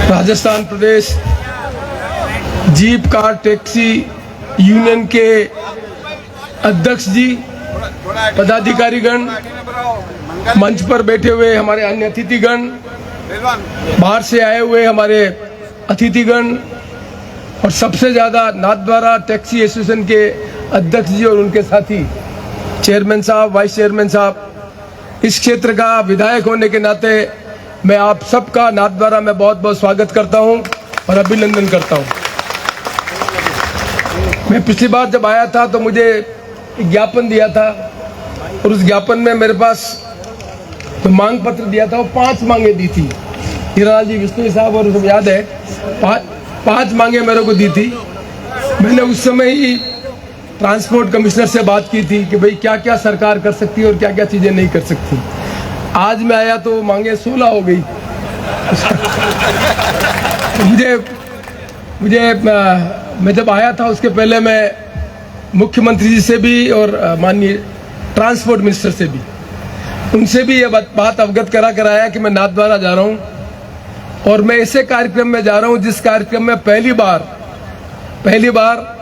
राजस्थान प्रदेश jeep car taxi union के अध्यक्ष जी, पदाधिकारीगण, मंच पर बैठे हुए हमारे अन्य अतिथिगण, बाहर से आए हुए हमारे अतिथिगण और सबसे ज़्यादा नाथद्वारा टैक्सी एसोसिएशन के अध्यक्ष जी और उनके साथी, चेयरमैन साहब, वाइस चेयरमैन साहब, इस क्षेत्र का विधायक होने के नाते मैं आप सबका नाथद्वारा में बहुत बहुत स्वागत करता हूं और अभिनंदन करता हूं। मैं पिछली बार जब आया था तो मुझे एक ज्ञापन दिया था और उस ज्ञापन में मेरे पास तो मांग पत्र दिया था, वो 5 मांगे दी थी। हीरालाल जी, विष्णु साहब और सब याद है, 5 मांगे मेरे को दी थी। मैंने उस समय ही ट्रांसपोर्ट कमिश्नर से बात की थी कि भाई क्या क्या सरकार कर सकती है और क्या क्या चीज़ें नहीं कर सकती। आज मैं आया तो मांगे 16 हो गई। मुझे मैं जब आया था उसके पहले मैं मुख्यमंत्री जी से भी और माननीय ट्रांसपोर्ट मिनिस्टर से भी, उनसे भी ये बात अवगत कराया कि मैं नाथद्वारा जा रहा हूँ और मैं ऐसे कार्यक्रम में जा रहा हूँ जिस कार्यक्रम में पहली बार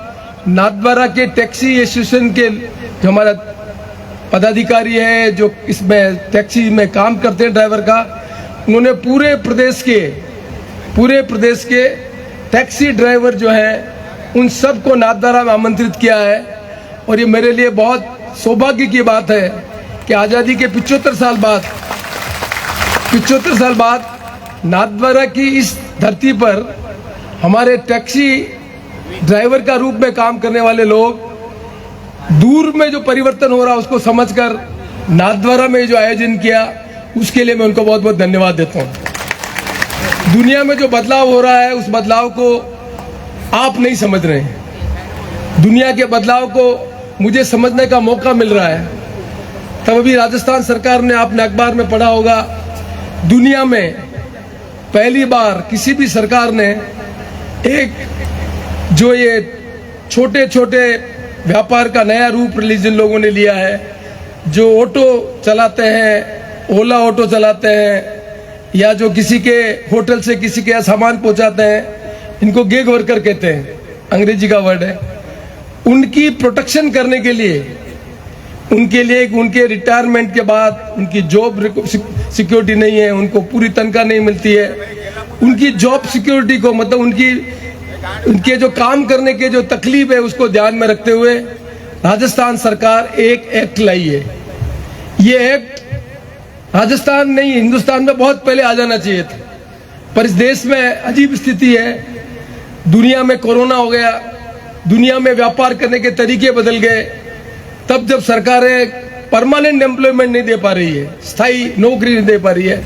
नाथद्वारा के टैक्सी एसोसिएशन के जो हमारा पदाधिकारी है, जो इसमें टैक्सी में काम करते हैं ड्राइवर का, उन्होंने पूरे प्रदेश के टैक्सी ड्राइवर जो हैं उन सबको नाथद्वारा में आमंत्रित किया है। और ये मेरे लिए बहुत सौभाग्य की बात है कि आज़ादी के 75 साल बाद नाथद्वारा की इस धरती पर हमारे टैक्सी ड्राइवर का रूप में काम करने वाले लोग दूर में जो परिवर्तन हो रहा है उसको समझकर नाथद्वारा में जो आयोजन किया उसके लिए मैं उनको बहुत बहुत धन्यवाद देता हूँ। दुनिया में जो बदलाव हो रहा है उस बदलाव को आप नहीं समझ रहे हैं। दुनिया के बदलाव को मुझे समझने का मौका मिल रहा है। तब अभी राजस्थान सरकार ने, आपने अखबार में पढ़ा होगा, दुनिया में पहली बार किसी भी सरकार ने एक जो ये छोटे छोटे व्यापार का नया रूप जिन लोगों ने लिया है, जो ऑटो चलाते हैं, ओला ऑटो चलाते हैं, या जो किसी के होटल से किसी के यहाँ सामान पहुंचाते हैं, इनको गिग वर्कर कहते हैं, अंग्रेजी का वर्ड है। उनकी प्रोटेक्शन करने के लिए उनके रिटायरमेंट के बाद उनकी जॉब सिक्योरिटी नहीं है, उनको पूरी तनख्वाह नहीं मिलती है, उनकी जॉब सिक्योरिटी को, मतलब उनके जो काम करने के जो तकलीफ है उसको ध्यान में रखते हुए राजस्थान सरकार एक एक्ट लाई है। ये एक्ट राजस्थान नहीं, हिंदुस्तान में बहुत पहले आ जाना चाहिए था, पर इस देश में अजीब स्थिति है। दुनिया में कोरोना हो गया, दुनिया में व्यापार करने के तरीके बदल गए। तब जब सरकारें परमानेंट एम्प्लॉयमेंट नहीं दे पा रही है, स्थायी नौकरी नहीं दे पा रही है,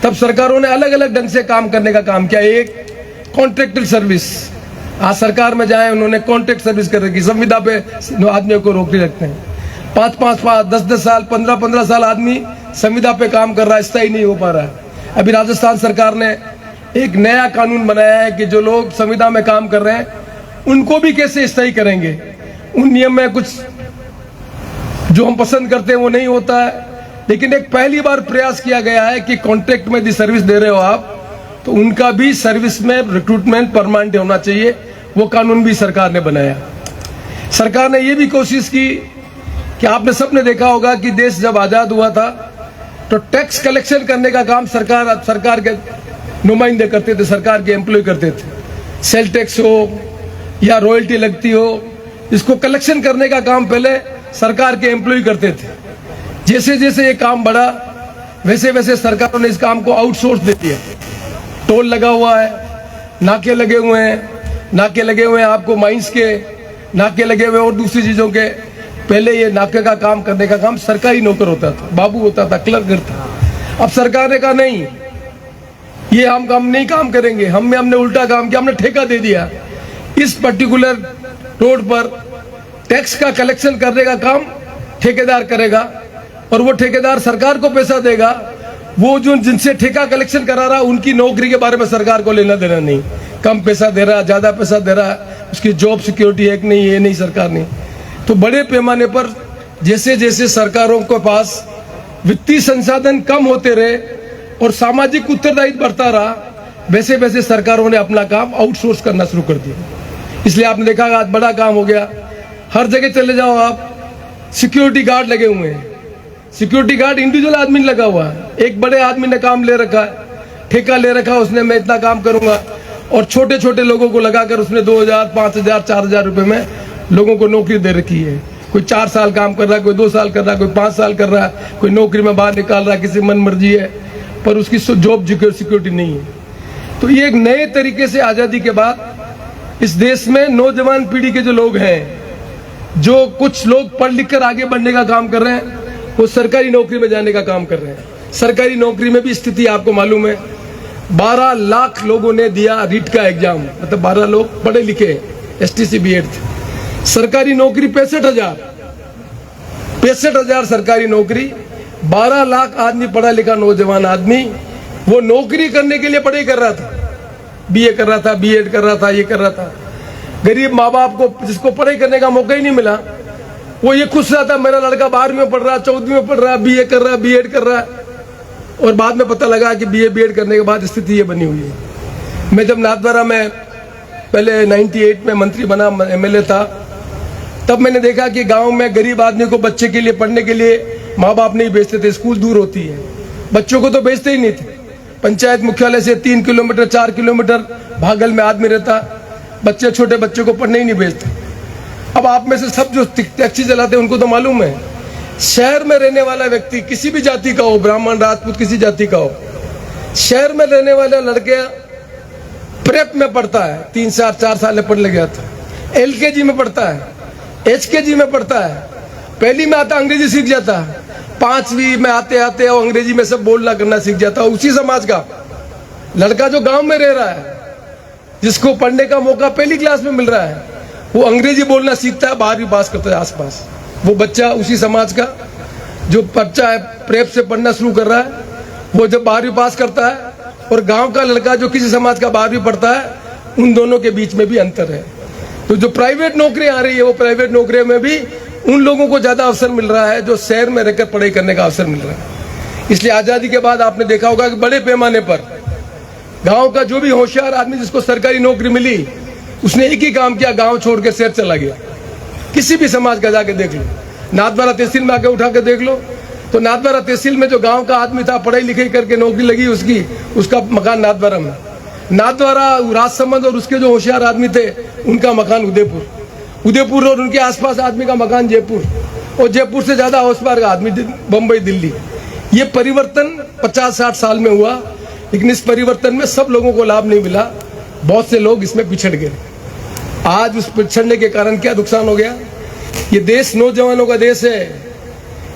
तब सरकारों ने अलग अलग ढंग से काम करने का काम किया। एक कॉन्ट्रैक्टल सर्विस, आज सरकार में जाए उन्होंने कॉन्ट्रैक्ट सर्विस कर रखी, संविदा पे आदमियों को रोक रखते हैं। 5 10 साल 15 साल आदमी संविदा पे काम कर रहा है, स्थायी नहीं हो पा रहा है। अभी राजस्थान सरकार ने एक नया कानून बनाया है कि जो लोग संविदा में काम कर रहे हैं उनको भी कैसे स्थायी करेंगे। उन नियम में कुछ जो हम पसंद करते हैं वो नहीं होता है, लेकिन एक पहली बार प्रयास किया गया है कि कॉन्ट्रैक्ट में यदि सर्विस दे रहे हो आप, तो उनका भी सर्विस में रिक्रूटमेंट परमानेंट होना चाहिए। वो कानून भी सरकार ने बनाया। सरकार ने ये भी कोशिश की कि आपने सबने देखा होगा कि देश जब आजाद हुआ था तो टैक्स कलेक्शन करने का काम सरकार के नुमाइंदे करते थे, सरकार के एम्प्लॉय करते थे। सेल टैक्स हो या रॉयल्टी लगती हो, इसको कलेक्शन करने का काम पहले सरकार के एम्प्लॉय करते थे। जैसे जैसे ये काम बढ़ा वैसे वैसे सरकारों ने इस काम को आउटसोर्स दे दिया। टोल लगा हुआ है, नाके लगे हुए हैं, आपको माइंस के नाके लगे हुए और दूसरी चीजों के। पहले ये नाके का काम करने का काम सरकारी नौकर होता था, बाबू होता था, क्लर्क था। अब सरकार ने कहा नहीं, ये हम काम नहीं काम करेंगे। हमने उल्टा काम किया, हमने ठेका दे दिया। इस पर्टिकुलर रोड पर टैक्स का कलेक्शन करने का काम ठेकेदार करेगा और वो ठेकेदार सरकार को पैसा देगा। वो जो जिनसे ठेका कलेक्शन करा रहा उनकी नौकरी के बारे में सरकार को लेना देना नहीं, कम पैसा दे रहा, ज्यादा पैसा दे रहा, उसकी जॉब सिक्योरिटी है कि नहीं, ये नहीं सरकार नहीं। तो बड़े पैमाने पर जैसे जैसे सरकारों के पास वित्तीय संसाधन कम होते रहे और सामाजिक उत्तरदायित्व बढ़ता रहा, वैसे वैसे सरकारों ने अपना काम आउटसोर्स करना शुरू कर दिया। इसलिए आपने देखा आज बड़ा काम हो गया, हर जगह चले जाओ आप, सिक्योरिटी गार्ड लगे हुए हैं। सिक्योरिटी गार्ड इंडिविजुअल आदमी लगा हुआ है, एक बड़े आदमी ने काम ले रखा है, ठेका ले रखा है उसने, मैं इतना काम करूंगा, और छोटे छोटे लोगों को लगाकर उसने 2000, 5000, 4000 रुपए में लोगों को नौकरी दे रखी है। कोई 4 साल काम कर रहा है, कोई 2 साल कर रहा है, कोई 5 साल कर रहा है, कोई नौकरी में बाहर निकाल रहा है, किसी मन मर्जी है, पर उसकी जॉब सिक्योरिटी नहीं है। तो ये एक नए तरीके से आजादी के बाद इस देश में नौजवान पीढ़ी के जो लोग हैं, जो कुछ लोग पढ़ लिख कर आगे बढ़ने का काम कर रहे हैं, वो सरकारी नौकरी में जाने का काम कर रहे हैं। सरकारी नौकरी में भी स्थिति आपको मालूम है, 12 लाख लोगों ने दिया रीट का एग्जाम, मतलब 12 लोग पढ़े लिखे STC B.Ed थे। सरकारी नौकरी 65,000 सरकारी नौकरी, 12 लाख आदमी पढ़ा लिखा नौजवान आदमी वो नौकरी करने के लिए पढ़ाई कर रहा था, BA कर रहा था, B.Ed कर रहा था, ये कर रहा था। गरीब माँ बाप को जिसको पढ़ाई करने का मौका ही नहीं मिला, वो ये खुश रहा था मेरा लड़का 12वीं में पढ़ रहा, 14वीं में पढ़ रहा, BA कर रहा, B.Ed कर रहा, और बाद में पता लगा कि BA B.Ed करने के बाद स्थिति ये बनी हुई है। मैं जब नाथद्वारा में पहले 98 में मंत्री बना, MLA था, तब मैंने देखा कि गांव में गरीब आदमी को बच्चे के लिए पढ़ने के लिए माँ बाप नहीं भेजते थे, स्कूल दूर होती है, बच्चों को तो भेजते ही नहीं थे। पंचायत मुख्यालय से 3 किलोमीटर 4 किलोमीटर भागल में आदमी रहता, बच्चे छोटे बच्चों को पढ़ने ही नहीं भेजते। अब आप में से सब जो टैक्सी चलाते हैं उनको तो मालूम है, शहर में रहने वाला व्यक्ति किसी भी जाति का हो, ब्राह्मण राजपूत किसी जाति का हो, शहर में रहने वाला लड़के प्रेप में पढ़ता है, 3-4 साल में पढ़ ले गया था, LKG में पढ़ता है, HKG में पढ़ता है, पहली में आता अंग्रेजी सीख जाता है, 5वीं में आते आते वो अंग्रेजी में सब बोलना करना सीख जाता है। उसी समाज का लड़का जो गांव में रह रहा है, जिसको पढ़ने का मौका पहली क्लास में मिल रहा है, वो अंग्रेजी बोलना सीखता है, 12वीं पास करता है आसपास। वो बच्चा उसी समाज का जो बच्चा है प्रेप से पढ़ना शुरू कर रहा है, वो जब 12वीं पास करता है, और गांव का लड़का जो किसी समाज का 12वीं पढ़ता है, उन दोनों के बीच में भी अंतर है। तो जो प्राइवेट नौकरी आ रही है, वो प्राइवेट नौकरी में भी उन लोगों को ज्यादा अवसर मिल रहा है जो शहर में रहकर पढ़ाई करने का अवसर मिल रहा है। इसलिए आजादी के बाद आपने देखा होगा कि बड़े पैमाने पर गांव का जो भी होशियार आदमी जिसको सरकारी नौकरी मिली, उसने एक ही काम किया, गांव छोड़ के शहर चला गया। किसी भी समाज का जाके देख लो, नाथद्वारा तहसील में आके उठा के देख लो, तो नाथद्वारा तहसील में जो गांव का आदमी था, पढ़ाई लिखाई करके नौकरी लगी उसकी, उसका मकान नाथद्वारा में, नाथद्वारा राजसमंद और उसके जो होशियार आदमी थे उनका मकान उदयपुर और उनके आसपास आदमी का मकान जयपुर, और जयपुर से ज्यादा होशियार आदमी बम्बई दिल्ली। ये परिवर्तन 50-60 साल में हुआ, लेकिन इस परिवर्तन में सब लोगों को लाभ नहीं मिला, बहुत से लोग इसमें पिछड़ गए। आज उस पिछड़ने के कारण क्या नुकसान हो गया? ये देश नौजवानों का देश है।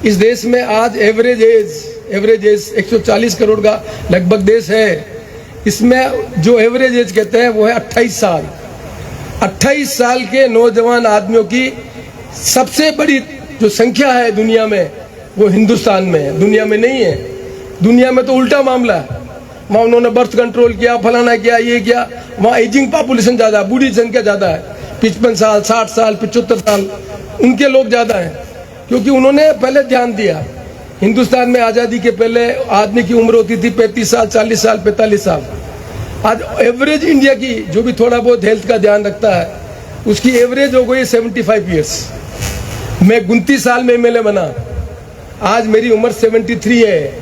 इस देश में आज एवरेज एज 140 करोड़ का लगभग देश है। इसमें जो एवरेज एज कहते हैं वो है 28 साल। 28 साल के नौजवान आदमियों की सबसे बड़ी जो संख्या है दुनिया में, वो हिंदुस्तान में है, दुनिया में नहीं है। दुनिया में तो उल्टा मामला है, वहाँ उन्होंने बर्थ कंट्रोल किया, फलाना किया, ये किया। वहाँ एजिंग पॉपुलेशन ज्यादा है, बूढ़ी संख्या ज्यादा है, 55 साल 60 साल 75 साल उनके लोग ज्यादा हैं, क्योंकि उन्होंने पहले ध्यान दिया। हिंदुस्तान में आजादी के पहले आदमी की उम्र होती थी 35 साल 40 साल 45 साल। आज एवरेज इंडिया की जो भी थोड़ा बहुत हेल्थ का ध्यान रखता है, उसकी एवरेज हो गई 75 ईयर्स। मैं 29 साल में MLA बना, आज मेरी उम्र 73 है।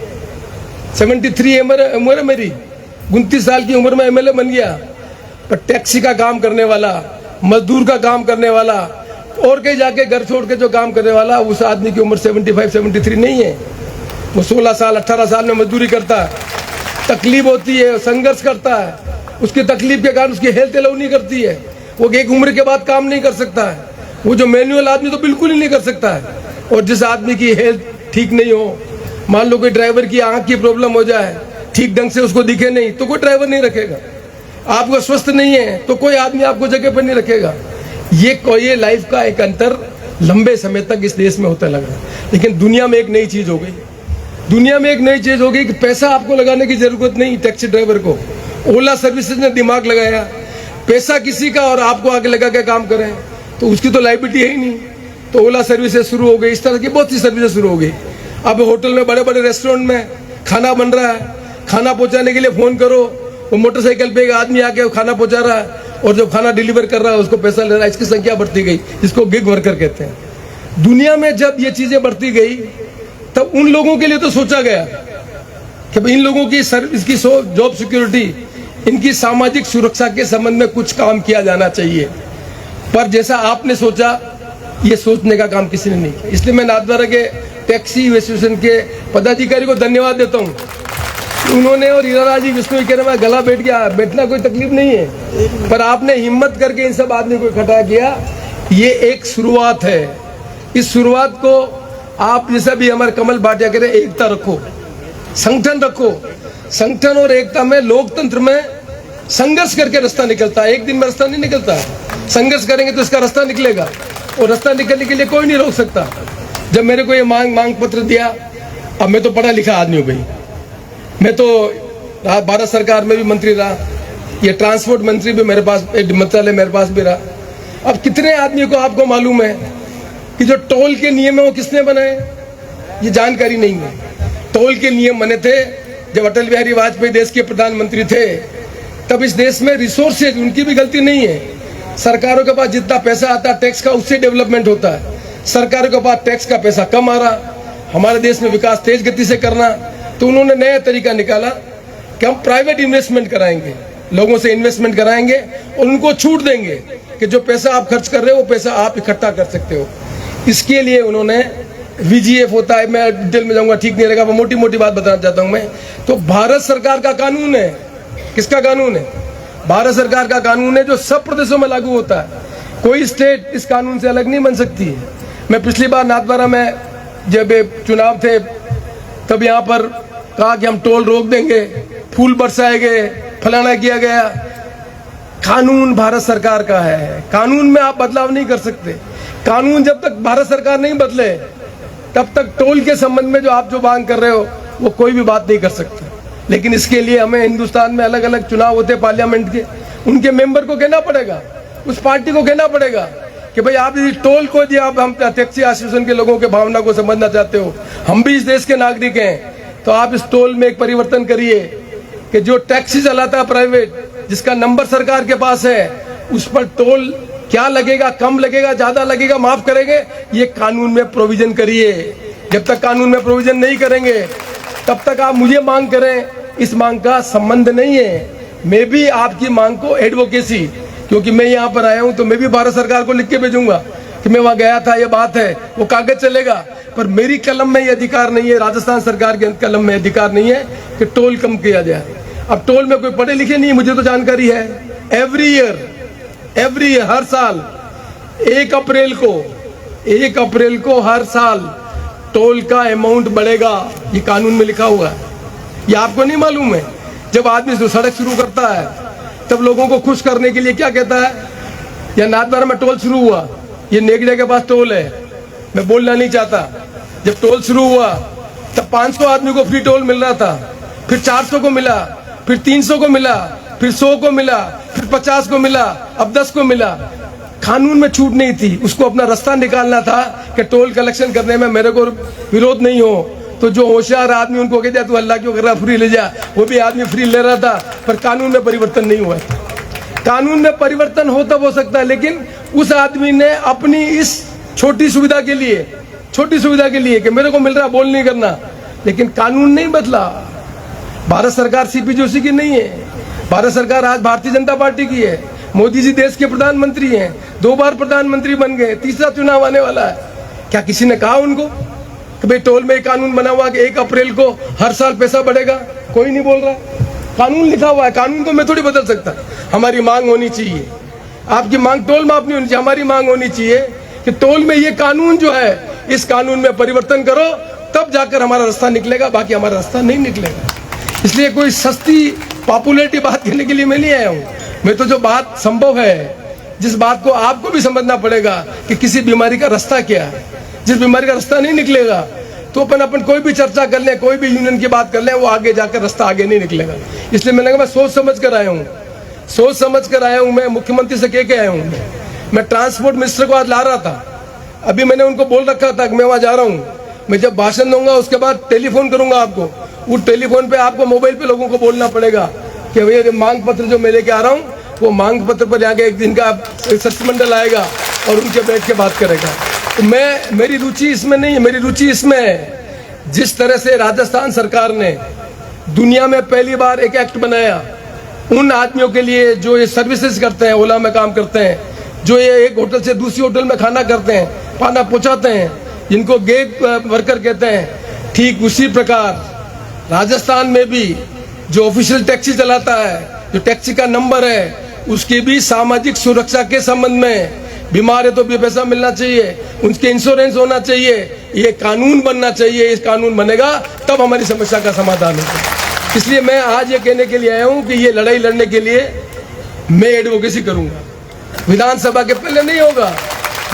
73 उम्र है मेरी, 29 साल की उम्र में MLA बन गया। पर टैक्सी का काम करने वाला, मजदूर का काम करने वाला, और कहीं जाके घर छोड़ के जो काम करने वाला, उस आदमी की उम्र 75-73 नहीं है। वो 16 साल 18 साल में मजदूरी करता है, तकलीफ होती है, संघर्ष करता है, उसकी तकलीफ के कारण उसकी हेल्थ अलाउ नहीं करती है, वो एक उम्र के बाद काम नहीं कर सकता है। वो जो मैनुअल आदमी तो बिल्कुल ही नहीं कर सकता है। और जिस आदमी की हेल्थ ठीक नहीं हो, मान लो कोई ड्राइवर की आंख की प्रॉब्लम हो जाए, ठीक ढंग से उसको दिखे नहीं, तो कोई ड्राइवर नहीं रखेगा। आपको स्वस्थ नहीं है तो कोई आदमी आपको जगह पर नहीं रखेगा। ये लाइफ का एक अंतर लंबे समय तक इस देश में होता लगा। लेकिन दुनिया में एक नई चीज हो गई, दुनिया में एक नई चीज हो गई कि पैसा आपको लगाने की जरूरत नहीं। टैक्सी ड्राइवर को ओला सर्विसेज ने दिमाग लगाया, पैसा किसी का और आपको आगे लगा के काम करें तो उसकी तो लाइबिलिटी है ही नहीं। तो ओला सर्विसेज शुरू हो गई, इस तरह की बहुत सी सर्विसेज शुरू हो गई। अब होटल में, बड़े बड़े रेस्टोरेंट में खाना बन रहा है, खाना पहुंचाने के लिए फोन करो, वो मोटरसाइकिल पे एक आदमी आके खाना पहुंचा रहा है और जो खाना डिलीवर कर रहा है उसको पैसा ले रहा है, इसकी संख्या बढ़ती गई, जिसको गिग वर्कर कहते हैं। दुनिया में जब ये चीजें बढ़ती गई तब उन लोगों के लिए तो सोचा गया कि इन लोगों की इसकी जॉब सिक्योरिटी, इनकी सामाजिक सुरक्षा के संबंध में कुछ काम किया जाना चाहिए। पर जैसा आपने सोचा, ये सोचने का काम किसी ने नहीं किया। इसलिए मैं नाथद्वारा के टैक्सी एसोसिएशन के पदाधिकारी को धन्यवाद देता हूँ। उन्होंने और हीरालाल जी विष्णु कह रहे मैं गला बैठ गया, बैठना कोई तकलीफ नहीं है, पर आपने हिम्मत करके इन सब आदमी को इकट्ठा किया। ये एक शुरुआत है। इस शुरुआत को आप जैसा भी हमारे कमल भाटिया कह रहे, एकता रखो, संगठन रखो। संगठन और एकता में, लोकतंत्र में संघर्ष करके रास्ता निकलता है, एक दिन में रास्ता नहीं निकलता। संघर्ष करेंगे तो इसका रास्ता निकलेगा, और रास्ता निकलने के लिए कोई नहीं रोक सकता। जब मेरे को ये मांग पत्र दिया, अब मैं तो पढ़ा लिखा आदमी हूँ भाई, मैं तो भारत सरकार में भी मंत्री रहा, ये ट्रांसपोर्ट मंत्री भी मेरे पास, मंत्रालय मेरे पास भी रहा। अब कितने आदमी को आपको मालूम है कि जो टोल के नियम है वो किसने बनाए, ये जानकारी नहीं है। टोल के नियम बने थे जब अटल बिहारी वाजपेयी देश के प्रधानमंत्री थे, तब इस देश में रिसोर्सेज, उनकी भी गलती नहीं है। सरकारों के पास जितना पैसा आता है टैक्स का, उससे डेवलपमेंट होता है। सरकारों के पास टैक्स का पैसा कम आ रहा, हमारे देश में विकास तेज गति से करना, तो उन्होंने नया तरीका निकाला कि हम प्राइवेट इन्वेस्टमेंट कराएंगे, लोगों से इन्वेस्टमेंट कराएंगे और उनको छूट देंगे कि जो पैसा आप खर्च कर रहे हो वो पैसा आप इकट्ठा कर सकते हो। इसके लिए उन्होंने VGF होता है, मैं डिटेल में जाऊंगा, ठीक नहीं रहेगा, वो मोटी मोटी बात बताना चाहता हूं मैं। तो भारत सरकार का कानून है, किसका कानून है? भारत सरकार का कानून है, जो सब प्रदेशों में लागू होता है। कोई स्टेट इस कानून से अलग नहीं बन सकती है। मैं पिछली बार नाथद्वारा में जब चुनाव थे तब यहाँ पर कहा कि हम टोल रोक देंगे, फूल बरसाए गए, फलाना किया गया। कानून भारत सरकार का है, कानून में आप बदलाव नहीं कर सकते। कानून जब तक भारत सरकार नहीं बदले तब तक टोल के संबंध में जो आप जो मांग कर रहे हो वो कोई भी बात नहीं कर सकते। लेकिन इसके लिए हमें हिंदुस्तान में अलग अलग चुनाव होते हैं पार्लियामेंट के, उनके मेंबर को कहना पड़ेगा, उस पार्टी को कहना पड़ेगा कि भाई आप इस टोल को दिया, आप हम टैक्सी एसोसिएशन के लोगों के भावना को समझना चाहते हो, हम भी इस देश के नागरिक हैं, तो आप इस टोल में एक परिवर्तन करिए कि जो टैक्सी चलाता है प्राइवेट, जिसका नंबर सरकार के पास है, उस पर टोल क्या लगेगा, कम लगेगा, ज्यादा लगेगा, माफ करेंगे, ये कानून में प्रोविजन करिए। जब तक कानून में प्रोविजन नहीं करेंगे तब तक आप मुझे मांग करें, इस मांग का संबंध नहीं है। मैं भी आपकी मांग को एडवोकेसी, क्योंकि मैं यहाँ पर आया हूँ तो मैं भी भारत सरकार को लिख के भेजूंगा कि मैं वहां गया था, ये बात है, वो कागज चलेगा, पर मेरी कलम में ये अधिकार नहीं है, राजस्थान सरकार के कलम में अधिकार नहीं है कि टोल कम किया जाए। अब टोल में कोई पढ़े लिखे नहीं, मुझे तो जानकारी है, एवरी ईयर हर साल 1 अप्रैल को हर साल टोल का अमाउंट बढ़ेगा। ये कानून में लिखा हुआ है, ये आपको नहीं मालूम है? जब आदमी सड़क शुरू करता है तब लोगों को खुश करने के लिए क्या कहता है, या नाथद्वारा में टोल शुरू हुआ, ये नेगड़े के पास टोल है, मैं बोलना नहीं चाहता। जब टोल शुरू हुआ तब 500 आदमी को फ्री टोल मिल रहा था, फिर 400 को मिला, फिर 300 को मिला, फिर 100 को मिला, फिर 50 को मिला, अब 10 को मिला। कानून में छूट नहीं थी, उसको अपना रास्ता निकालना था कि टोल कलेक्शन करने में मेरे को विरोध नहीं हो। तो जो होशियार आदमी उनको कह दिया तू अल्लाह क्यों कर रहा, फ्री ले जा, वो भी आदमी फ्री ले रहा था, पर कानून में परिवर्तन नहीं हुआ। कानून में परिवर्तन हो तब हो सकता है, लेकिन उस आदमी ने अपनी इस छोटी सुविधा के लिए कि मेरे को मिल रहा, बोल नहीं करना, लेकिन कानून नहीं बदला। भारत सरकार सीपी जोशी की नहीं है, भारत सरकार आज भारतीय जनता पार्टी की है। मोदी जी देश के प्रधानमंत्री हैं, 2 बार प्रधानमंत्री बन गए, 3रा चुनाव आने वाला है। क्या किसी ने कहा उनको कि भाई टोल में कानून बना हुआ कि 1 अप्रैल को हर साल पैसा बढ़ेगा? कोई नहीं बोल रहा, कानून लिखा हुआ है, कानून को मैं थोड़ी बदल सकता। हमारी मांग होनी चाहिए, आपकी मांग टोल माफ नहीं होनी चाहिए, हमारी मांग होनी चाहिए कि टोल में ये कानून जो है, इस कानून में परिवर्तन करो, तब जाकर हमारा रास्ता निकलेगा, बाकी हमारा रास्ता नहीं निकलेगा। इसलिए कोई सस्ती पॉपुलैरिटी बात करने के लिए मैं नहीं आया हूँ। मैं तो जो बात संभव है, जिस बात को आपको भी समझना पड़ेगा कि किसी बीमारी का रास्ता क्या है, जिस बीमारी का रास्ता नहीं निकलेगा तो अपन कोई भी चर्चा कर ले, कोई भी यूनियन की बात कर ले, वो आगे जाकर रास्ता आगे नहीं निकलेगा। इसलिए मैंने कहा मैं सोच समझ कर आया हूँ, मैं मुख्यमंत्री से कह के आया हूँ। मैं ट्रांसपोर्ट मिनिस्टर को आज ला रहा था, अभी मैंने उनको बोल रखा था कि मैं वहां जा रहा हूँ, मैं जब भाषण दूंगा उसके बाद टेलीफोन करूंगा आपको, उस टेलीफोन पे आपको मोबाइल पे लोगों को बोलना पड़ेगा कि भैया मांग पत्र जो मैं लेके आ रहा हूँ वो मांग पत्र पर जाके एक दिन का सत्समंडल आएगा और उनके बैठ के बात करेगा। तो मेरी रुचि इसमें नहीं है, मेरी रुचि इसमें है जिस तरह से राजस्थान सरकार ने दुनिया में पहली बार एक एक्ट बनाया उन आदमियों के लिए जो ये सर्विसेज करते हैं, ओला में काम करते हैं, जो ये एक होटल से दूसरी होटल में खाना करते हैं, खाना पहुंचाते हैं, जिनको गिग वर्कर कहते हैं, ठीक उसी प्रकार राजस्थान में भी जो ऑफिशियल टैक्सी चलाता है, जो टैक्सी का नंबर है, उसकी भी सामाजिक सुरक्षा के संबंध में, बीमार है तो भी पैसा मिलना चाहिए, उनके इंश्योरेंस होना चाहिए, ये कानून बनना चाहिए। इस कानून बनेगा तब हमारी समस्या का समाधान होगा। इसलिए मैं आज ये कहने के लिए आया हूँ कि ये लड़ाई लड़ने के लिए मैं एडवोकेसी करूंगा। विधानसभा के पहले नहीं होगा,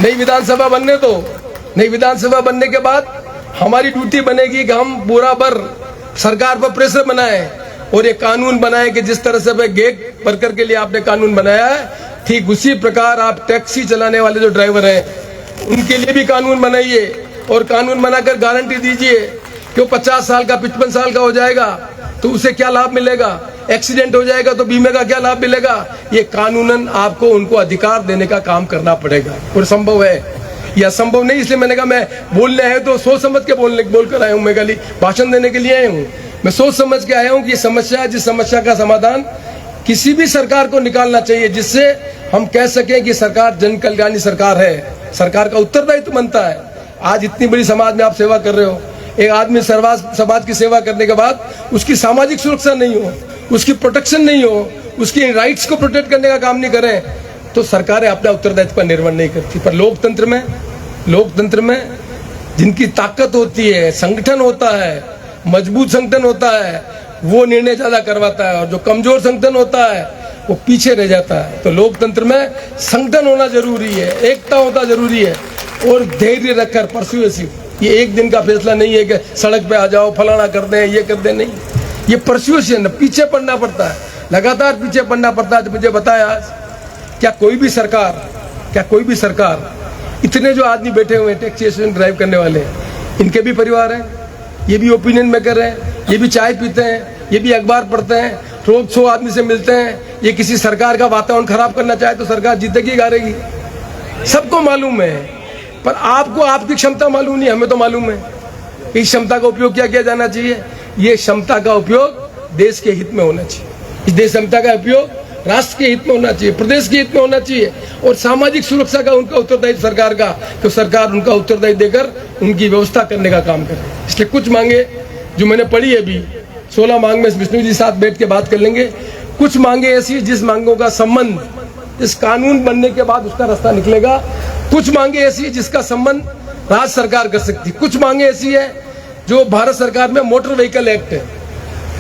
नई विधानसभा बनने दो। नई विधानसभा बनने के बाद हमारी ड्यूटी बनेगी कि हम पूरा भर सरकार पर प्रेशर बनाएं और ये कानून बनाएं कि जिस तरह से गिग वर्कर के लिए आपने कानून बनाया है, ठीक उसी प्रकार आप टैक्सी चलाने वाले जो ड्राइवर हैं उनके लिए भी कानून बनाइए और कानून बनाकर गारंटी दीजिए कि वो 50 साल का 55 साल का हो जाएगा तो उसे क्या लाभ मिलेगा, एक्सीडेंट हो जाएगा तो बीमे का क्या लाभ मिलेगा। ये कानूनन आपको उनको अधिकार देने का काम करना पड़ेगा और संभव है या संभव नहीं। इसलिए मैंने कहा मैं बोलने आया तो सोच समझ के बोलकर आया हूँ। मैं खाली भाषण देने के लिए आया हूँ, मैं सोच समझ के आया हूँ कि समस्या है, जिस समस्या का समाधान किसी भी सरकार को निकालना चाहिए जिससे हम कह सकें कि सरकार जन कल्याणी सरकार है। सरकार का उत्तरदायित्व बनता है। आज इतनी बड़ी समाज में आप सेवा कर रहे हो, एक आदमी समाज की सेवा करने के बाद उसकी सामाजिक सुरक्षा नहीं हो, उसकी प्रोटेक्शन नहीं हो, उसकी राइट्स को प्रोटेक्ट करने का काम नहीं करें तो सरकारें अपना उत्तरदायित्व का निर्वहन नहीं करती। पर लोकतंत्र में जिनकी ताकत होती है, संगठन होता है, मजबूत संगठन होता है, वो निर्णय ज्यादा करवाता है और जो कमजोर संगठन होता है वो पीछे रह जाता है। तो लोकतंत्र में संगठन होना जरूरी है, एकता होना जरूरी है और धैर्य रखकर परसुएसिव। ये एक दिन का फैसला नहीं है कि सड़क पे आ जाओ, फलाना कर दें, ये कर दें, नहीं। ये परसुएशन, पीछे पड़ना पड़ता है, लगातार पीछे पड़ना पड़ता है। तो मुझे बताया क्या कोई भी सरकार इतने जो आदमी बैठे हुए हैं टैक्सी स्टेशन ड्राइव करने वाले, इनके भी परिवार हैं, ये भी ओपिनियन मेकर हैं, ये भी चाय पीते हैं, ये भी अखबार पढ़ते हैं, रोज 100 आदमी से मिलते हैं। ये किसी सरकार का वातावरण खराब करना चाहे तो सरकार जीतेगी हारेगी, सबको मालूम है। पर आपको आपकी क्षमता मालूम नहीं, हमें तो मालूम है। इस क्षमता का उपयोग क्या किया जाना चाहिए, ये क्षमता का उपयोग देश के हित में होना चाहिए। इस देश क्षमता का उपयोग राष्ट्र के हित में होना चाहिए, प्रदेश के हित में होना चाहिए और सामाजिक सुरक्षा का उनका उत्तरदायित्व सरकार का, तो सरकार उनका उत्तरदायित्व देकर उनकी व्यवस्था करने का काम करे। इसलिए कुछ मांगे जो मैंने पढ़ी है अभी 16 मांग में विष्णु जी साथ बैठ के बात कर लेंगे। कुछ मांगे ऐसी जिस मांगों का संबंध इस कानून बनने के बाद उसका रास्ता निकलेगा। कुछ मांगे ऐसी जिसका संबंध राज्य सरकार कर सकती। कुछ मांगे ऐसी है जो भारत सरकार में मोटर व्हीकल एक्ट है,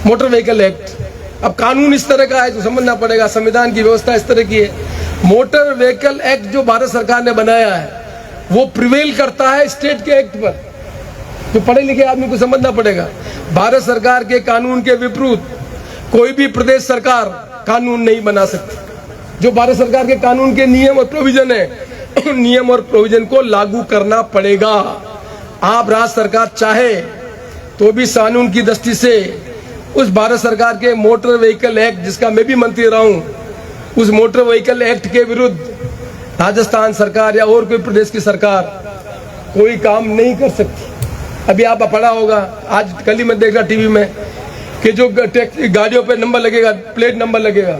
मोटर व्हीकल एक्ट। अब कानून इस तरह का है तो समझना पड़ेगा, संविधान की व्यवस्था इस तरह की है। मोटर व्हीकल एक्ट जो भारत सरकार ने बनाया है वो प्रिवेल करता है स्टेट के एक्ट पर। जो पढ़े लिखे आदमी को समझना पड़ेगा, भारत सरकार के कानून के विपरीत कोई भी प्रदेश सरकार कानून नहीं बना सकती। जो भारत सरकार के कानून के नियम और प्रोविजन है, नियम और प्रोविजन को लागू करना पड़ेगा। आप राज्य सरकार चाहे तो भी कानून की दृष्टि से उस भारत सरकार के मोटर व्हीकल एक्ट, जिसका मैं भी मंत्री रहा हूं, उस मोटर व्हीकल एक्ट के विरुद्ध राजस्थान सरकार या और कोई प्रदेश की सरकार कोई काम नहीं कर सकती। अभी आप पढ़ा होगा, आज कल ही मैं देख रहा टीवी में कि जो गाड़ियों पे नंबर लगेगा, प्लेट नंबर लगेगा,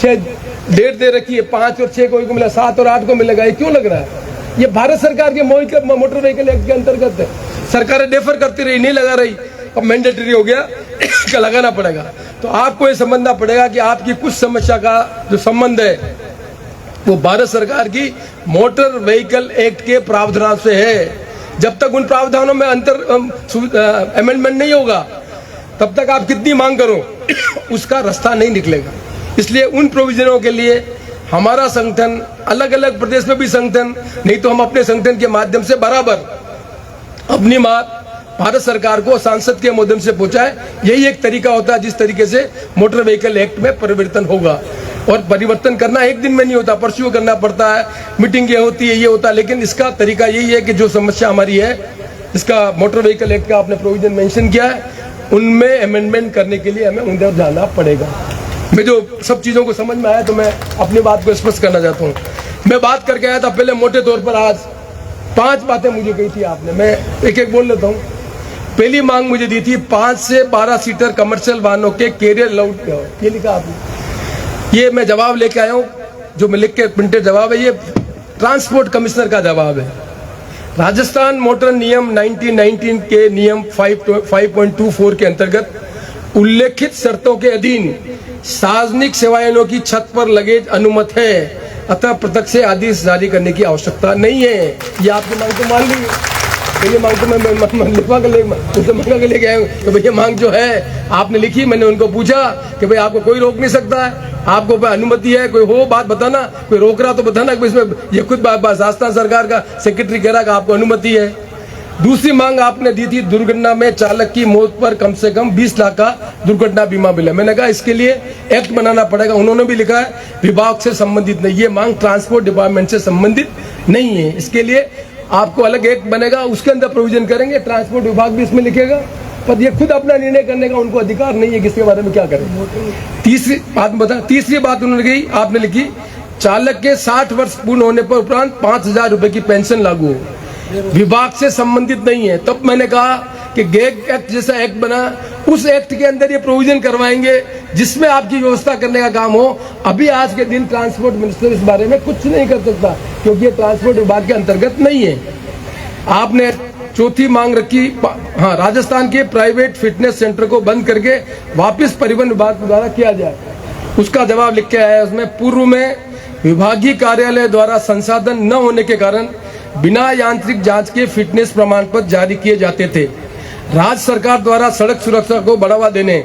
शायद डेट दे रखी है 5 और 6 को मिला, 7 और 8 को मिलेगा। ये क्यों लग रहा है? ये भारत सरकार के मोटर व्हीकल एक्ट के अंतर्गत है। सरकारें डेफर करती रही, नहीं लगा रही, अब मैंडेटरी हो गया का लगाना पड़ेगा। तो आपको ये समझना पड़ेगा कि आपकी कुछ समस्या का जो संबंध है वो भारत सरकार की मोटर व्हीकल एक्ट के प्रावधानों से है। जब तक उन प्रावधानों में अमेंडमेंट नहीं होगा तब तक आप कितनी मांग करो उसका रास्ता नहीं निकलेगा। इसलिए उन प्रोविजनों के लिए हमारा संगठन, अलग अलग प्रदेश में भी संगठन, नहीं तो हम अपने संगठन के माध्यम से बराबर अपनी बात भारत सरकार को सांसद के माध्यम से पहुंचाए। यही एक तरीका होता है जिस तरीके से मोटर व्हीकल एक्ट में परिवर्तन होगा। और परिवर्तन करना एक दिन में नहीं होता, परस्यू करना पड़ता है, मीटिंग ये होती है, ये होता है। लेकिन इसका तरीका यही है कि जो समस्या हमारी है, इसका मोटर व्हीकल एक्ट का आपने प्रोविजन मेंशन किया है, उनमें अमेंडमेंट करने के लिए हमें उधर जाना पड़ेगा। मैं जो सब चीज़ों को समझ में आया तो मैं अपनी बात को स्पष्ट करना चाहता हूँ। मैं बात करके आया था पहले मोटे तौर पर, आज 5 बातें मुझे कही थी आपने, मैं एक एक बोल लेता हूँ। पहली मांग मुझे दी थी 5 से 12 सीटर कमर्शियल वाहनों के कैरियर अलाउड, ये लिखा आपने, ये मैं जवाब लेके आया हूँ, जो मैं लिख के प्रिंटेड जवाब है, ये ट्रांसपोर्ट कमिश्नर का जवाब है। राजस्थान मोटर नियम 1919 के नियम 5.24 के अंतर्गत उल्लेखित शर्तों के अधीन सार्वजनिक सेवाओं की छत पर लगेज अनुमत है, अतः प्रत्यक्ष से आदेश जारी करने की आवश्यकता नहीं है। ये आपकी मांग को मान ली, ये मांग तो मैं लिखवा के लेके आया हूँ। तो भैया मांग जो है आपने लिखी, मैंने उनको पूछा कि भाई आपको कोई रोक नहीं सकता है, आपको अनुमति है, कोई हो बात बताना, कोई रोक रहा तो बताना। इसमें ये खुद राजस्थान सरकार का सेक्रेटरी कह रहा कि आपको अनुमति है। दूसरी मांग आपने दी थी दुर्घटना में चालक की मौत पर कम से कम 20 लाख का दुर्घटना बीमा बिल है। मैंने कहा इसके लिए एक्ट बनाना पड़ेगा। उन्होंने भी लिखा है विभाग से संबंधित नहीं, ये मांग ट्रांसपोर्ट डिपार्टमेंट से संबंधित नहीं है, इसके लिए आपको अलग एक्ट बनेगा, उसके अंदर प्रोविजन करेंगे, ट्रांसपोर्ट विभाग भी इसमें लिखेगा। पर ये खुद अपना निर्णय करने का उनको अधिकार नहीं है किसके बारे में क्या करें। तीसरी बात उन्होंने कही, आपने लिखी चालक के 60 वर्ष पूर्ण होने पर उपरांत 5,000 रुपए की पेंशन लागू हो, विभाग से संबंधित नहीं है। तब मैंने कहा कि गैग एक्ट जैसा एक्ट बना, उस एक्ट के अंदर ये प्रोविजन करवाएंगे जिसमें आपकी व्यवस्था करने का काम हो। अभी आज के दिन ट्रांसपोर्ट मिनिस्टर इस बारे में कुछ नहीं कर सकता क्योंकि ये ट्रांसपोर्ट विभाग के अंतर्गत नहीं है। आपने चौथी मांग रखी, हाँ, राजस्थान के प्राइवेट फिटनेस सेंटर को बंद करके वापस परिवहन विभाग द्वारा किया जाए, उसका जवाब लिख के आया है। उसमें पूर्व में विभागीय कार्यालय द्वारा संसाधन न होने के कारण बिना यांत्रिक जांच के फिटनेस प्रमाण पत्र जारी किए जाते थे। राज्य सरकार द्वारा सड़क सुरक्षा को बढ़ावा देने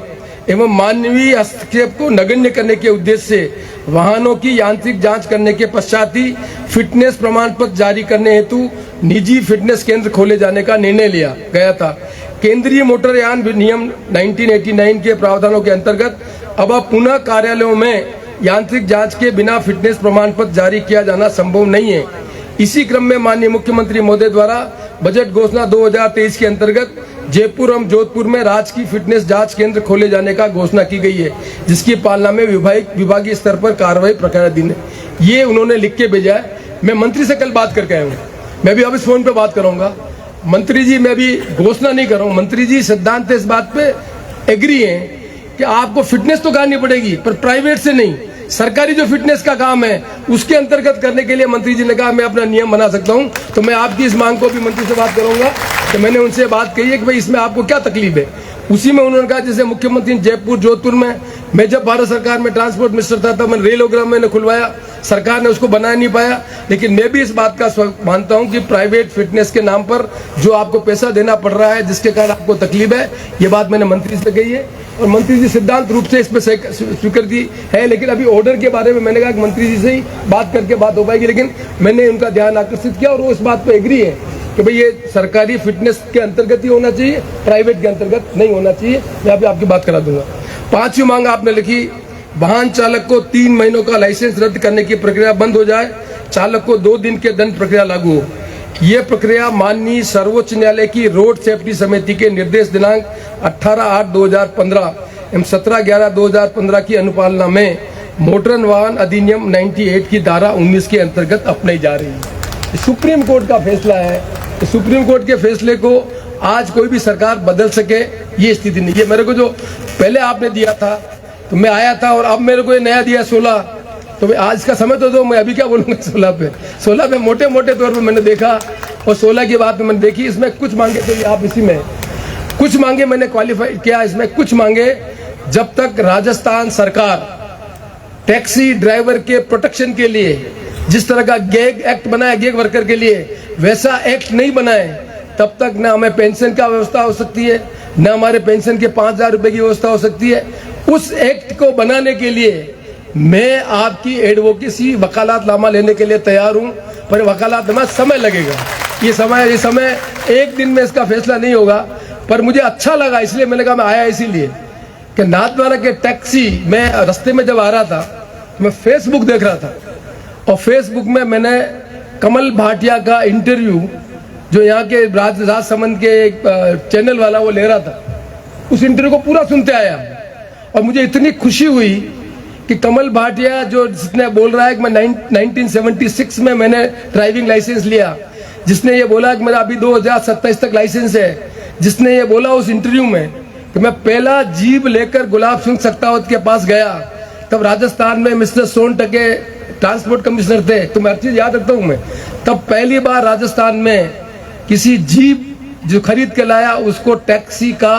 एवं मानवीय हस्तक्षेप को नगण्य करने के उद्देश्य से वाहनों की यांत्रिक जांच करने के पश्चात ही फिटनेस प्रमाण पत्र जारी करने हेतु निजी फिटनेस केंद्र खोले जाने का निर्णय लिया गया था। केंद्रीय मोटर यान नियम 1989 के प्रावधानों के अंतर्गत अब पुनः कार्यालयों में यांत्रिक जांच के बिना फिटनेस प्रमाण पत्र जारी किया जाना संभव नहीं है। इसी क्रम में माननीय मुख्यमंत्री महोदय द्वारा बजट घोषणा 2023 के अंतर्गत जयपुर एवं जोधपुर में राजकीय फिटनेस जांच केंद्र खोले जाने का घोषणा की गई है, जिसकी पालना में विभागीय स्तर पर कार्रवाई प्रक्रियाधीन है। ये उन्होंने लिख के भेजा है। मैं मंत्री से कल बात करके आया हूँ, मैं भी अब इस फोन पे बात करूंगा। मंत्री जी, मैं भी घोषणा नहीं कर रहा हूँ, मंत्री जी सिद्धांत इस बात पे एग्री है कि आपको फिटनेस तो करनी पड़ेगी पर प्राइवेट से नहीं, सरकारी जो फिटनेस का काम है उसके अंतर्गत करने के लिए मंत्री जी ने कहा मैं अपना नियम बना सकता हूं। तो मैं आपकी इस मांग को भी मंत्री से बात करूंगा कि मैंने उनसे बात कही है कि भाई इसमें आपको क्या तकलीफ है। उसी में उन्होंने कहा जैसे मुख्यमंत्री जयपुर जोधपुर में, मैं जब भारत सरकार में ट्रांसपोर्ट मिनिस्टर था तब मैंने रेलोग्राम मैंने खुलवाया, सरकार ने उसको बना नहीं पाया। लेकिन मैं भी इस बात का मानता हूं कि प्राइवेट फिटनेस के नाम पर जो आपको पैसा देना पड़ रहा है जिसके कारण आपको तकलीफ है, ये बात मैंने मंत्री से कही है और मंत्री जी सिद्धांत रूप से इस पर स्वीकृति है। लेकिन अभी ऑर्डर के बारे में मैंने कहा कि मंत्री जी से ही बात करके बात हो पाएगी, लेकिन मैंने उनका ध्यान आकर्षित किया और वो इस बात पर एग्री है कि भाई ये सरकारी फिटनेस के अंतर्गत ही होना चाहिए, प्राइवेट के अंतर्गत नहीं होना चाहिए। मैं अभी आपकी बात करा दूंगा। 5वीं मांग आपने लिखी, वाहन चालक को 3 महीनों का लाइसेंस रद्द करने की प्रक्रिया बंद हो जाए, चालक को 2 दिन के दंड प्रक्रिया लागू हो। ये प्रक्रिया माननीय सर्वोच्च न्यायालय की रोड सेफ्टी समिति के निर्देश दिनांक 18/8/2015 एवं 17/11/2015 की अनुपालना में मोटर वाहन अधिनियम 98 की धारा 19 के अंतर्गत अपनाई जा रही है। सुप्रीम कोर्ट का फैसला है, सुप्रीम कोर्ट के फैसले को आज कोई भी सरकार बदल सके ये स्थिति नहीं है। मेरे को जो पहले आपने दिया था तो मैं आया था और अब मेरे को ये नया दिया 16, तो आज का समय तो दो, मैं अभी क्या बोलूँगा 16 पे मोटे मोटे तौर पे मैंने देखा और 16 की बात मैंने देखी। इसमें कुछ मांगे तो आप इसी में कुछ मांगे मैंने क्वालिफाई किया, इसमें कुछ मांगे जब तक राजस्थान सरकार टैक्सी ड्राइवर के प्रोटेक्शन के लिए जिस तरह का गैग एक्ट बनाया गैग वर्कर के लिए वैसा एक्ट नहीं बनाए तब तक न हमें पेंशन का व्यवस्था हो सकती है, न हमारे पेंशन के 5,000 रुपए की व्यवस्था हो सकती है। उस एक्ट को बनाने के लिए मैं आपकी एडवोकेसी वकालतनामा लेने के लिए तैयार हूं, पर वकालतनामा समय लगेगा। ये समय एक दिन में इसका फैसला नहीं होगा। पर मुझे अच्छा लगा इसलिए मैंने कहा मैं आया इसीलिए कि नाथद्वारा के टैक्सी में रास्ते में जब आ रहा था मैं फेसबुक देख रहा था और फेसबुक में मैंने कमल भाटिया का इंटरव्यू जो यहाँ के राजसमंद के एक चैनल वाला वो ले रहा था, उस इंटरव्यू को पूरा सुनते आया और मुझे इतनी खुशी हुई कि कमल भाटिया जो जिसने बोल रहा है कि मैं 1976 में मैंने ड्राइविंग लाइसेंस लिया, जिसने ये बोला कि मेरा अभी 2027 तक लाइसेंस है, जिसने ये बोला उस इंटरव्यू में कि मैं पहला जीप लेकर गुलाब सिंह सख्तावत के पास गया, तब राजस्थान में मिस्टर सोनटके ट्रांसपोर्ट कमिश्नर थे, तो मैं हर चीज याद रखता हूँ मैं। तब पहली बार राजस्थान में किसी जीप जो खरीद के लाया उसको टैक्सी का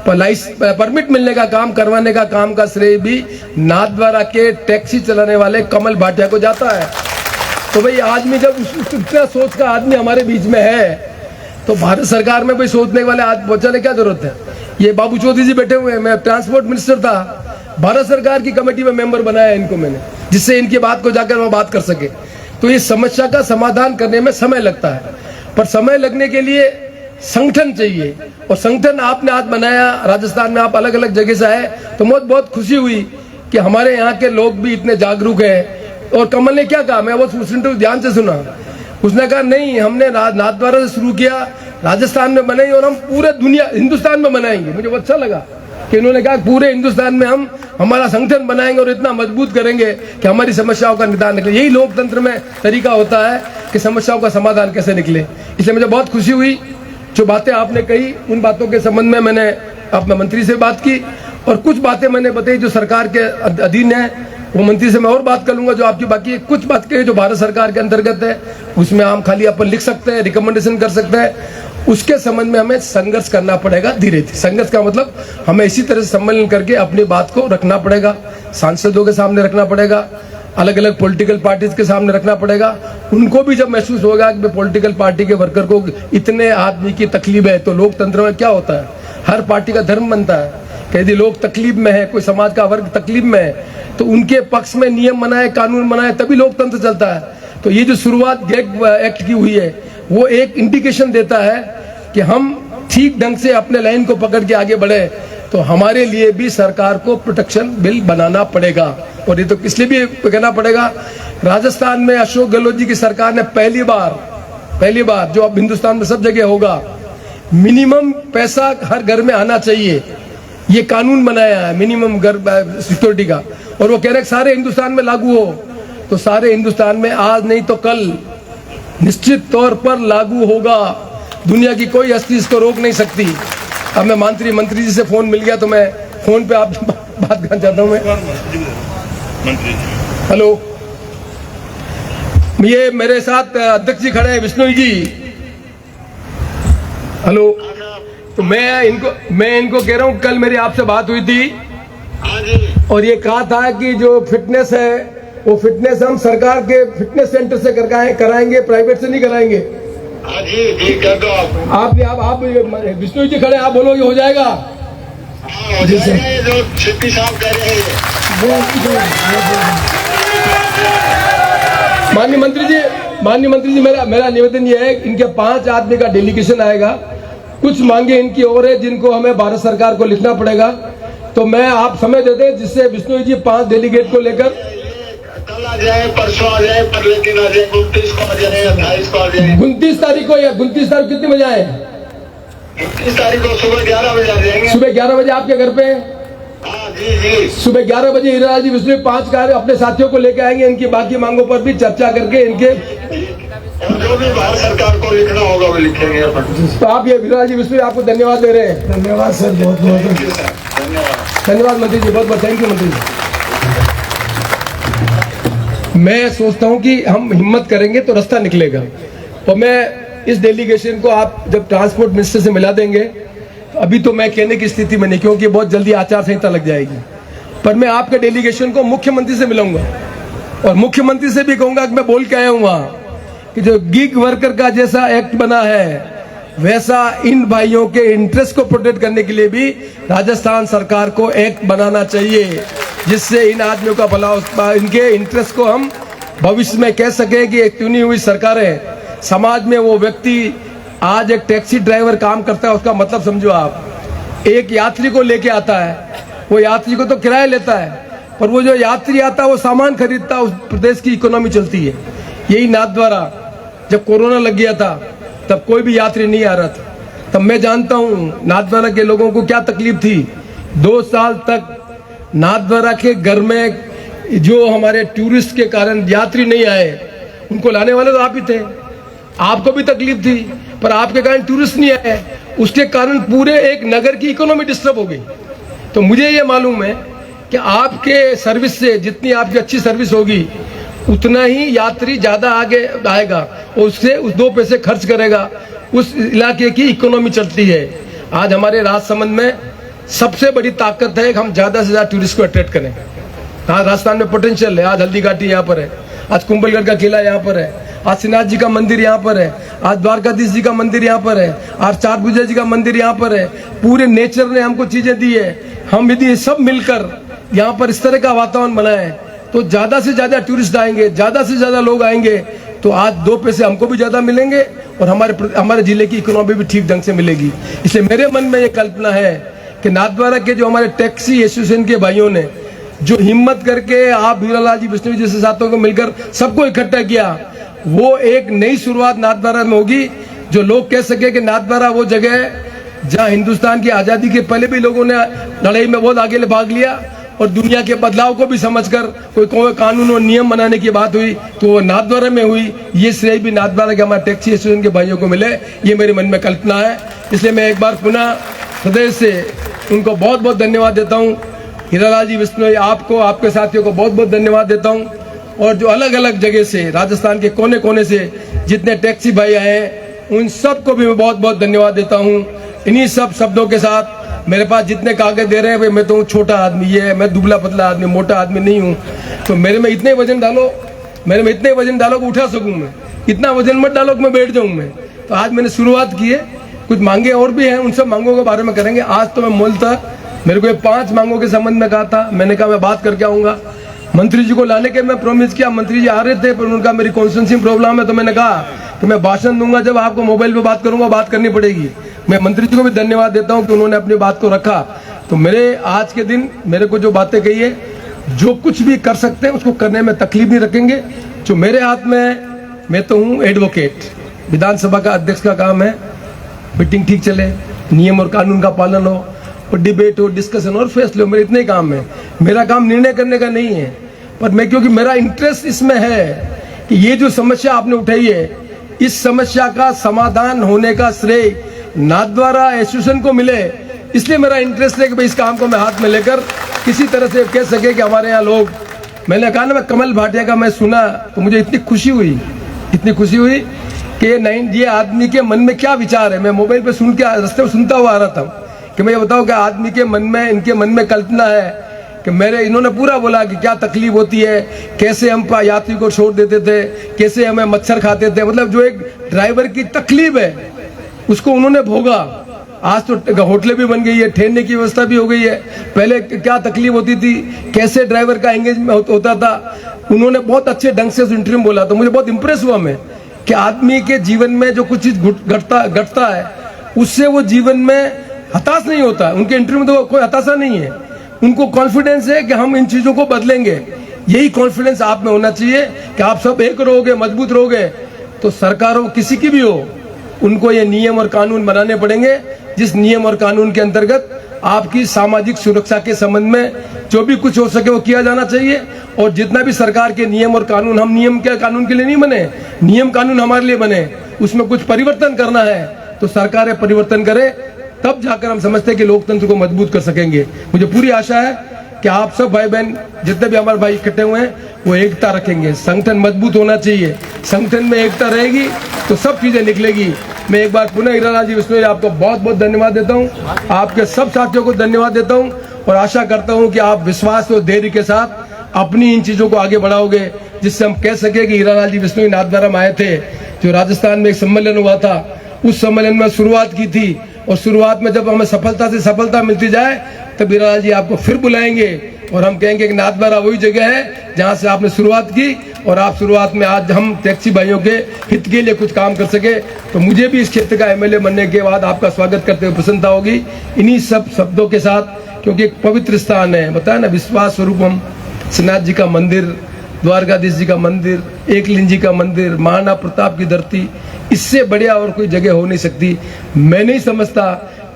परमिट मिलने का काम करवाने का काम का श्रेय भी नाथद्वारा के टैक्सी चलाने वाले कमल भाटिया को जाता है। तो भाई आदमी जब इतना सोच का आदमी हमारे बीच में है तो भारत सरकार में भाई सोचने वाले आज पहुंचाने क्या जरूरत है। ये बाबू चौधरी जी बैठे हुए हैं, मैं ट्रांसपोर्ट मिनिस्टर था, भारत सरकार की कमेटी में मेंबर बनाया इनको मैंने, जिससे इनकी बात को जाकर मैं बात कर सके। तो ये समस्या का समाधान करने में समय लगता है, पर समय लगने के लिए संगठन चाहिए, और संगठन आपने आज बनाया। राजस्थान में आप अलग अलग जगह से आए तो मुझे बहुत खुशी हुई कि हमारे यहाँ के लोग भी इतने जागरूक हैं। और कमल ने क्या कहा, मैं वो ध्यान से सुना, उसने कहा नहीं हमने नाथद्वारा से शुरू किया, राजस्थान में बनाई और हम पूरे दुनिया हिंदुस्तान में बनाएंगे। मुझे बहुत अच्छा लगा कि इन्होंने कहा पूरे हिंदुस्तान में हम हमारा संगठन बनाएंगे और इतना मजबूत करेंगे कि हमारी समस्याओं का निदान निकले। यही लोकतंत्र में तरीका होता है कि समस्याओं का समाधान कैसे निकले। इसलिए मुझे बहुत खुशी हुई जो बातें आपने कही, उन बातों के संबंध में मैंने अपने मंत्री से बात की और कुछ बातें मैंने बताई जो सरकार के अधीन है, वो मंत्री से मैं और बात कर लूंगा जो आपकी बाकी है। कुछ बात कही जो भारत सरकार के अंतर्गत है, उसमें हम खाली अपन लिख सकते हैं, रिकमेंडेशन कर सकते हैं, उसके संबंध में हमें संघर्ष करना पड़ेगा धीरे धीरे। संघर्ष का मतलब हमें इसी तरह से सम्मेलन करके अपनी बात को रखना पड़ेगा, सांसदों के सामने रखना पड़ेगा, अलग अलग पॉलिटिकल पार्टीज के सामने रखना पड़ेगा। उनको भी जब महसूस होगा कि पॉलिटिकल पार्टी के वर्कर को इतने आदमी की तकलीफ है, तो लोकतंत्र में क्या होता है, हर पार्टी का धर्म बनता है कि यदि लोग तकलीफ में है, कोई समाज का वर्ग तकलीफ में है, तो उनके पक्ष में नियम बनाए, कानून बनाए, तभी लोकतंत्र चलता है। तो ये जो शुरुआत गैग एक्ट की हुई है वो एक इंडिकेशन देता है कि हम ठीक ढंग से अपने लाइन को पकड़ के आगे बढ़े। तो हमारे लिए भी सरकार को प्रोटेक्शन बिल बनाना पड़ेगा, और ये तो इसलिए भी कहना पड़ेगा, राजस्थान में अशोक गहलोत जी की सरकार ने पहली बार जो अब हिंदुस्तान में सब जगह होगा, मिनिमम पैसा हर घर में आना चाहिए, ये कानून बनाया है मिनिमम घर सिक्योरिटी का, और वो कह रहे सारे हिंदुस्तान में लागू हो। तो सारे हिंदुस्तान में आज नहीं तो कल निश्चित तौर पर लागू होगा, दुनिया की कोई हस्ती इसको रोक नहीं सकती। अब मैं मंत्री जी से फोन मिल गया तो मैं फोन पे आप बात करना चाहता हूँ। मैं हेलो, ये मेरे साथ अध्यक्ष जी खड़े हैं, विष्णु जी, हेलो। तो मैं इनको कह रहा हूँ, कल मेरी आपसे बात हुई थी और ये कहा था कि जो फिटनेस है वो फिटनेस हम सरकार के फिटनेस सेंटर से कराएंगे, प्राइवेट से नहीं कराएंगे। जी कर दो आप विष्णु जी खड़े, आप बोलो ये हो जाएगा। जी सर, जो छुट्टी साहब कह रहे हैं। माननीय मंत्री जी, मेरा निवेदन ये है, इनके 5 आदमी का डेलीगेशन आएगा, कुछ मांगे इनकी और है जिनको हमें भारत सरकार को लिखना पड़ेगा। तो मैं आप समय दे दें जिससे विष्णु जी 5 डेलीगेट को लेकर कल आ जाए, परसों आ जाए, परले दिन आ जाए, 29 को आ जाए, 28 को आ जाए। 29 तारीख को या 29 तारीख कितने बजे आए? 29 तारीख को सुबह 11 बजे आ जाएंगे। सुबह 11 बजे आपके घर पे? हाँ जी। सुबह 11 बजे हीरा जी विष्णु 5 कार्य अपने साथियों को लेकर आएंगे, इनकी बाकी मांगों पर भी चर्चा करके इनके जो भी भारत सरकार को लिखना होगा वो लिखेंगे अपन। तो आप ये वीरा जी विष्णु आपको धन्यवाद दे रहे हैं। धन्यवाद सर, बहुत धन्यवाद मंत्री जी, बहुत थैंक यू मंत्री जी। मैं सोचता हूं कि हम हिम्मत करेंगे तो रास्ता निकलेगा, और मैं इस डेलीगेशन को आप जब ट्रांसपोर्ट मिनिस्टर से मिला देंगे, तो अभी तो मैं कहने की स्थिति में नहीं, क्योंकि बहुत जल्दी आचार संहिता लग जाएगी, पर मैं आपके डेलीगेशन को मुख्यमंत्री से मिलाऊंगा और मुख्यमंत्री से भी कहूंगा कि मैं बोल के आया हूं वहां कि जो गिग वर्कर का जैसा एक्ट बना है वैसा इन भाइयों के इंटरेस्ट को प्रोटेक्ट करने के लिए भी राजस्थान सरकार को एक्ट बनाना चाहिए, जिससे इन आदमियों का भला, इनके इंटरेस्ट को हम भविष्य में कह सके कि एक चुनी हुई सरकारें, समाज में वो व्यक्ति आज एक टैक्सी ड्राइवर काम करता है, उसका मतलब समझो आप, एक यात्री को लेके आता है, वो यात्री को तो किराया लेता है, पर वो जो यात्री आता है वो सामान खरीदता है, उस प्रदेश की इकोनॉमी चलती है। यही नाथद्वारा जब कोरोना लग गया था तब कोई भी यात्री नहीं आ रहा था, तब मैं जानता हूँ नाथद्वारा के लोगों को क्या तकलीफ थी। 2 साल तक नाथद्वारा के घर में जो हमारे टूरिस्ट के कारण यात्री नहीं आए, उनको लाने वाले तो आप ही थे। आपको भी तकलीफ थी, पर आपके कारण टूरिस्ट नहीं आए, उसके कारण पूरे एक नगर की इकोनॉमी डिस्टर्ब हो गई। तो मुझे ये मालूम है कि आपके सर्विस से जितनी आपकी अच्छी सर्विस होगी उतना ही यात्री ज़्यादा आगे आएगा और उससे उस 2 पैसे खर्च करेगा, उस इलाके की इकोनॉमी चलती है। आज हमारे राजसमंद में सबसे बड़ी ताकत है कि हम ज़्यादा से ज़्यादा टूरिस्ट को अट्रैक्ट करें। आज राजस्थान में पोटेंशियल है। आज हल्दी घाटी यहाँ पर है, आज कुंभलगढ़ का किला यहाँ पर है, आज श्रीनाथ जी का मंदिर यहाँ पर है, आज द्वारकाधीश जी का मंदिर यहाँ पर है, आज चारभुजा जी का मंदिर यहाँ पर है। पूरे नेचर ने हमको चीजें दी है। हम यदि सब मिलकर यहाँ पर इस तरह का वातावरण बनाए तो ज्यादा से ज्यादा टूरिस्ट आएंगे, ज्यादा से ज्यादा लोग आएंगे, तो आज 2 पैसे हमको भी ज्यादा मिलेंगे और हमारे जिले की इकोनॉमी भी ठीक ढंग से मिलेगी। इसलिए मेरे मन में ये कल्पना है कि नाथद्वारा के जो हमारे टैक्सी एसोसिएशन के भाइयों ने जो हिम्मत करके आप हीरालाल जी विष्णु जैसे साथियों को मिलकर सबको इकट्ठा किया, वो एक नई शुरुआत नाथद्वारा में होगी, जो लोग कह सके कि नाथद्वारा वो जगह है जहां हिंदुस्तान की आजादी के पहले भी लोगों ने लड़ाई में बहुत आगे भाग लिया और दुनिया के बदलाव को भी समझकर कोई कानून और नियम बनाने की बात हुई तो वो नाथद्वारा में हुई। ये श्रेय भी नाथद्वारा के हमारे टैक्सी एसोसिएशन के भाइयों को मिले, ये मेरे मन में कल्पना है। इसलिए मैं एक बार पुनः हृदय से उनको बहुत बहुत धन्यवाद देता हूँ। हीरालाल जी विष्णु आपको, आपके साथियों को बहुत बहुत धन्यवाद देता हूँ। और जो अलग अलग जगह से राजस्थान के कोने कोने से जितने टैक्सी भाई आए हैं उन सबको भी मैं बहुत बहुत धन्यवाद देता हूँ। इन्हीं सब शब्दों के साथ मेरे पास जितने कागज दे रहे हैं भाई, मैं तो छोटा आदमी, ये मैं दुबला पतला आदमी, मोटा आदमी नहीं हूँ, तो मेरे में इतने वजन डालो, मेरे में इतने वजन डालो कि उठा सकूँ मैं, इतना वजन मत डालो कि मैं बैठ जाऊँ मैं। तो आज मैंने शुरुआत की है, कुछ मांगे और भी हैं, उन सब मांगों के बारे में करेंगे। आज तो मैं मूलतः मेरे को 5 मांगों के संबंध में कहा था, मैंने कहा मैं बात करके आऊँगा। मंत्री जी को लाने के मैं प्रॉमिस किया, मंत्री जी आ रहे थे पर उनका मेरी कॉन्स्टिट्यूंसी प्रॉब्लम है, तो मैंने कहा कि मैं भाषण दूंगा जब आपको मोबाइल पे बात करूंगा, बात करनी पड़ेगी। मैं मंत्री जी को भी धन्यवाद देता हूं कि उन्होंने अपनी बात को रखा। तो मेरे आज के दिन मेरे को जो बातें कही है, जो कुछ भी कर सकते हैं उसको करने में तकलीफ नहीं रखेंगे। जो मेरे हाथ में, मैं तो हूँ एडवोकेट, विधानसभा का अध्यक्ष का काम है मीटिंग ठीक चले, नियम और कानून का पालन हो और डिबेट हो, डिस्कशन और फैसले हो, मेरे इतने ही काम है। मेरा काम निर्णय करने का नहीं है, पर मैं क्योंकि मेरा इंटरेस्ट इसमें है कि ये जो समस्या आपने उठाई है, इस समस्या का समाधान होने का श्रेय नाथद्वारा एसोसिएशन को मिले, इसलिए मेरा इंटरेस्ट है कि भाई इस काम को मैं हाथ में लेकर किसी तरह से कह सके कि हमारे यहाँ लोग, मैंने कहा ना मैं कमल भाटिया का मैं सुना तो मुझे इतनी खुशी हुई कि ये आदमी के मन में क्या विचार है। मैं मोबाइल पे सुन के रास्ते में सुनता हुआ आ रहा था कि मैं ये बताऊँ कि आदमी के मन में, इनके मन में कल्पना है कि इन्होंने पूरा बोला कि क्या तकलीफ होती है, कैसे हम यात्री को छोड़ देते थे, कैसे हमें मच्छर खाते थे, मतलब जो एक ड्राइवर की तकलीफ है उसको उन्होंने भोगा। आज तो होटलें भी बन गई है, ठहरने की व्यवस्था भी हो गई है, पहले क्या तकलीफ होती थी, कैसे ड्राइवर का एंगेजमेंट होता था, उन्होंने बहुत अच्छे ढंग से उस इंटरव्यू में बोला। तो मुझे बहुत इंप्रेस हुआ मैं कि आदमी के जीवन में जो कुछ चीज घटता है उससे वो जीवन में हताश नहीं होता। उनके इंटरव्यू में तो कोई हताशा नहीं है, उनको कॉन्फिडेंस है कि हम इन चीजों को बदलेंगे। यही कॉन्फिडेंस आप में होना चाहिए कि आप सब एक रहोगे, मजबूत रहोगे, तो सरकार हो किसी की भी हो, उनको ये नियम और कानून बनाने पड़ेंगे, जिस नियम और कानून के अंतर्गत आपकी सामाजिक सुरक्षा के संबंध में जो भी कुछ हो सके वो किया जाना चाहिए। और जितना भी सरकार के नियम और कानून, हम नियम के कानून के लिए नहीं बने, नियम कानून हमारे लिए बने, उसमें कुछ परिवर्तन करना है तो सरकारें परिवर्तन करे, तब जाकर हम समझते हैं कि लोकतंत्र को मजबूत कर सकेंगे। मुझे पूरी आशा है कि आप सब भाई बहन जितने भी हमारे भाई इकट्ठे हुए हैं वो एकता रखेंगे। संगठन मजबूत होना चाहिए, संगठन में एकता रहेगी तो सब चीजें निकलेगी। मैं एक बार पुनः हीरालाल जी विष्णु आपको बहुत बहुत धन्यवाद देता हूँ, आपके सब साथियों को धन्यवाद देता हूँ और आशा करता हूँ कि आप विश्वास और धैर्य के साथ अपनी इन चीजों को आगे बढ़ाओगे, जिससे हम कह सके कि हीरालाल जी विष्णु नाथद्वारा में आए थे। जो राजस्थान में एक सम्मेलन हुआ था, उस सम्मेलन में शुरुआत की थी और शुरुआत में जब हमें सफलता से सफलता मिलती जाए तब हीरालाल जी आपको फिर बुलाएंगे और हम कहेंगे कि नाथद्वारा वही जगह है जहां से आपने शुरुआत की और आप शुरुआत में आज हम टैक्सी भाइयों के हित के लिए कुछ काम कर सके। तो मुझे भी इस क्षेत्र का एमएलए बनने के बाद आपका स्वागत करते हुए प्रसन्नता होगी। इन्हीं सब शब्दों के साथ, क्योंकि एक पवित्र स्थान है, बताया ना, विश्वास स्वरूपम श्रीनाथ जी का मंदिर, द्वारकाधीश जी का मंदिर, एकलिंग जी का मंदिर, महाराणा प्रताप की धरती, इससे बढ़िया और कोई जगह हो नहीं सकती। मैं नहीं समझता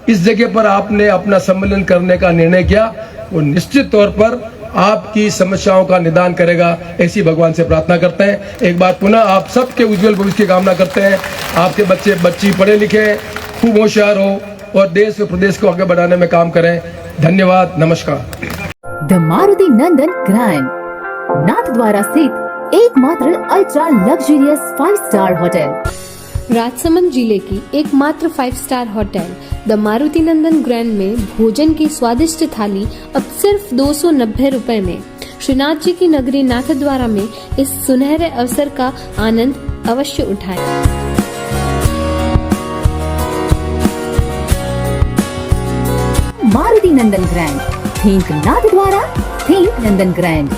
इस जगह पर आपने अपना सम्मेलन करने का निर्णय किया, वो निश्चित तौर पर आपकी समस्याओं का निदान करेगा, ऐसी भगवान से प्रार्थना करते हैं। एक बार पुनः आप सबके उज्जवल भविष्य की कामना करते हैं। आपके बच्चे बच्ची पढ़े लिखे, खूब होशियार हो और देश व प्रदेश को आगे बढ़ाने में काम करें। धन्यवाद, नमस्कार। The Maruti Nandan grand, Nathdwara स्थित एकमात्र ultra luxurious 5 star hotel. Rajsamand जिले की एकमात्र 5 star hotel the Maruti Nandan grand में भोजन की स्वादिष्ट थाली अब सिर्फ 290 रुपए में। श्रीनाथ जी की नगरी नाथद्वारा में इस सुनहरे अवसर का आनंद अवश्य उठाएं। मारुति नंदन ग्रैंड, थिंक नाथद्वारा, थिंक नंदन ग्रैंड।